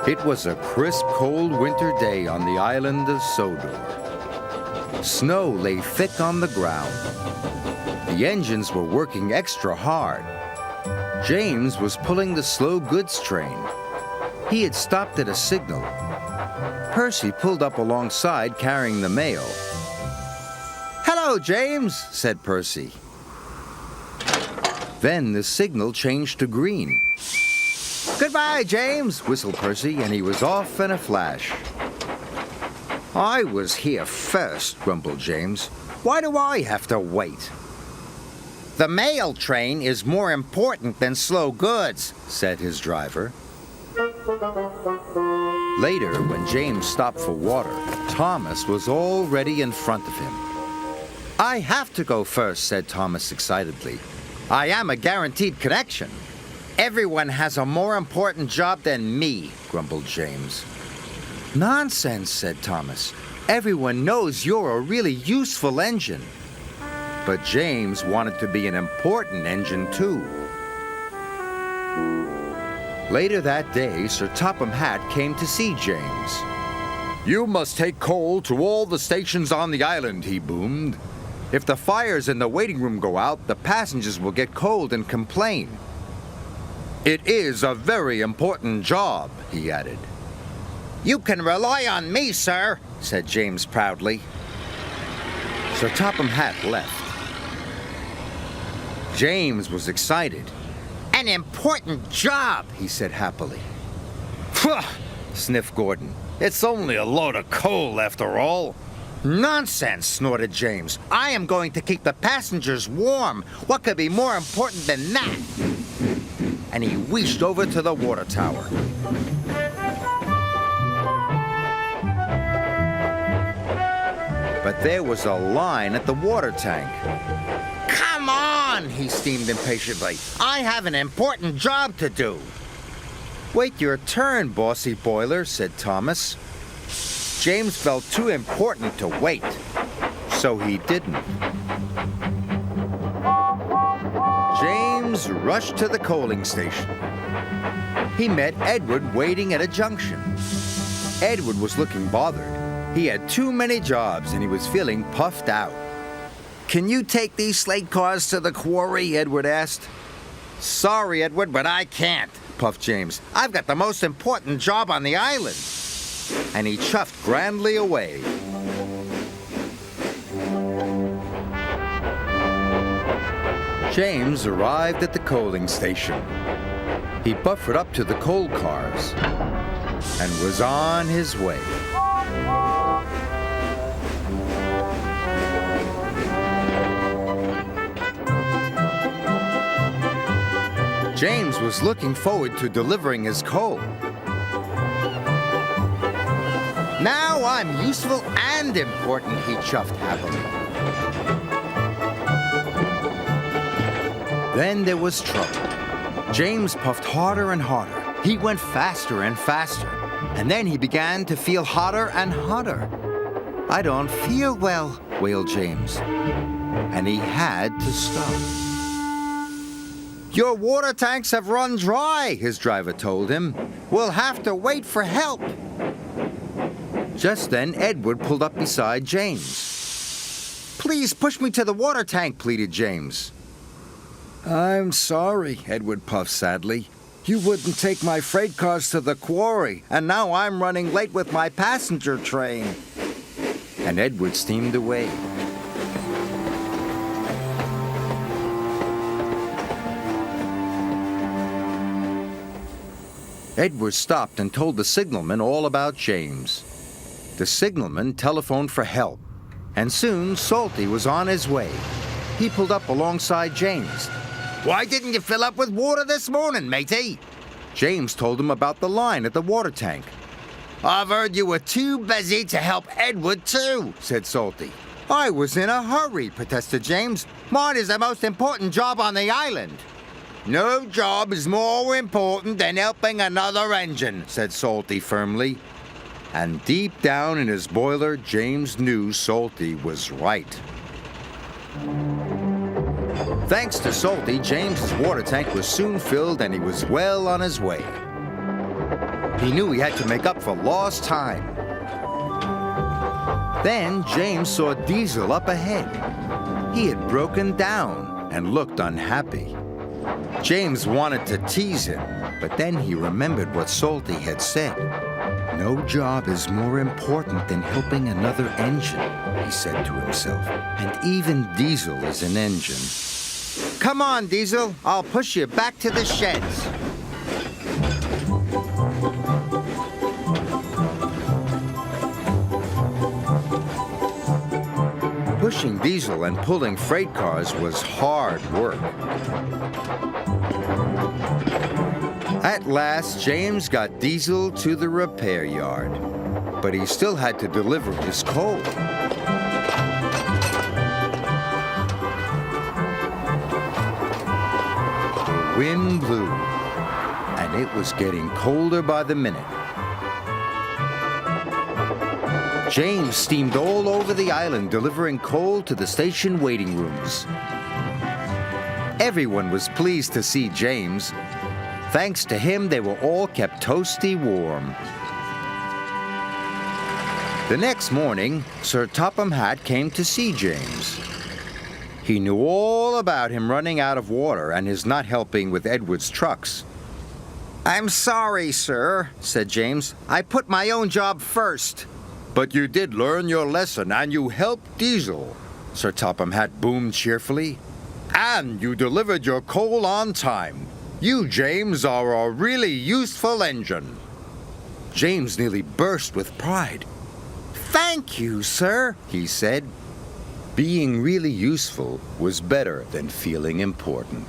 It was a crisp, cold winter day on the island of Sodor. Snow lay thick on the ground. The engines were working extra hard. James was pulling the slow goods train. He had stopped at a signal. Percy pulled up alongside carrying the mail. "Hello, James," said Percy. Then the signal changed to green. "Goodbye, James," whistled Percy, and he was off in a flash. "I was here first," grumbled James. "Why do I have to wait?" "The mail train is more important than slow goods," said his driver. Later, when James stopped for water, Thomas was already in front of him. "I have to go first," said Thomas excitedly. "I am a guaranteed connection." "Everyone has a more important job than me," grumbled James. "Nonsense," said Thomas. "Everyone knows you're a really useful engine." But James wanted to be an important engine, too. Later that day, Sir Topham Hatt came to see James. "You must take coal to all the stations on the island," he boomed. "If the fires in the waiting room go out, the passengers will get cold and complain." "It is a very important job," he added. "You can rely on me, sir," said James proudly. Sir Topham Hatt left. James was excited. "An important job," he said happily. "Phew," sniffed Gordon. "It's only a load of coal after all." "Nonsense," snorted James. "I am going to keep the passengers warm. What could be more important than that?" And he wheeled over to the water tower. But there was a line at the water tank. "Come on," he steamed impatiently. "I have an important job to do." "Wait your turn, bossy boiler," said Thomas. James felt too important to wait, so he didn't. James rushed to the coaling station. He met Edward waiting at a junction. Edward was looking bothered. He had too many jobs and he was feeling puffed out. "Can you take these slate cars to the quarry?" Edward asked. "Sorry, Edward, but I can't," puffed James. "I've got the most important job on the island." And he chuffed grandly away. James arrived at the coaling station. He buffered up to the coal cars and was on his way. James was looking forward to delivering his coal. "Now I'm useful and important," he chuffed happily. Then there was trouble. James puffed harder and harder. He went faster and faster. And then he began to feel hotter and hotter. "I don't feel well," wailed James. And he had to stop. "Your water tanks have run dry," his driver told him. "We'll have to wait for help." Just then, Edward pulled up beside James. "Please push me to the water tank," pleaded James. "I'm sorry," Edward puffed sadly. "You wouldn't take my freight cars to the quarry, and now I'm running late with my passenger train." And Edward steamed away. Edward stopped and told the signalman all about James. The signalman telephoned for help, and soon Salty was on his way. He pulled up alongside James. "Why didn't you fill up with water this morning, matey?" James told him about the line at the water tank. "I've heard you were too busy to help Edward, too," said Salty. "I was in a hurry," protested James. "Mine is the most important job on the island." "No job is more important than helping another engine," said Salty firmly. And deep down in his boiler, James knew Salty was right. Thanks to Salty, James's water tank was soon filled and he was well on his way. He knew he had to make up for lost time. Then James saw Diesel up ahead. He had broken down and looked unhappy. James wanted to tease him, but then he remembered what Salty had said. "No job is more important than helping another engine," he said to himself. "And even Diesel is an engine." "Come on, Diesel. I'll push you back to the sheds." Pushing Diesel and pulling freight cars was hard work. At last, James got Diesel to the repair yard, but he still had to deliver his coal. The wind blew, and it was getting colder by the minute. James steamed all over the island delivering coal to the station waiting rooms. Everyone was pleased to see James. Thanks to him, they were all kept toasty warm. The next morning, Sir Topham Hatt came to see James. He knew all about him running out of water and his not helping with Edward's trucks. "I'm sorry, sir," said James. "I put my own job first." "But you did learn your lesson, and you helped Diesel," Sir Topham Hatt boomed cheerfully. "And you delivered your coal on time. You, James, are a really useful engine." James nearly burst with pride. "Thank you, sir," he said. Being really useful was better than feeling important.